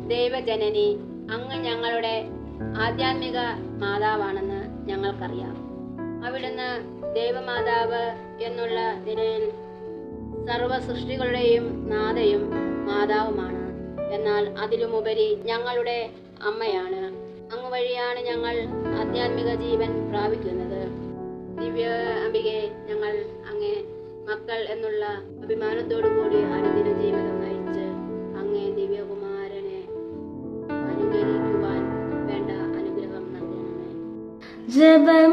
ദൈവജനനി, അങ്ങ് ഞങ്ങളുടെ ആധ്യാത്മിക മാതാവാണെന്ന് ഞങ്ങൾക്കറിയാം. അവിടുന്ന് ദൈവമാതാവ് എന്നുള്ള നിലയിൽ സർവ സൃഷ്ടികളുടെയും നാഥയും മാതാവുമാണ്. എന്നാൽ അതിലുമുപരി ഞങ്ങളുടെ അമ്മയാണ്. അങ്ങ് വഴിയാണ് ഞങ്ങൾ ആധ്യാത്മിക ജീവൻ പ്രാപിക്കുന്നത്. ദിവ്യ അംബികെ, ഞങ്ങൾ അങ്ങേ മക്കൾ എന്നുള്ള അഭിമാനത്തോടു കൂടി അനുദിന ജീവിതം നയിച്ച് അങ്ങേ ദിവ്യകുമാരനെ അനുകരിക്കുവാൻ വേണ്ട അനുഗ്രഹം നൽകണമേ. ജപം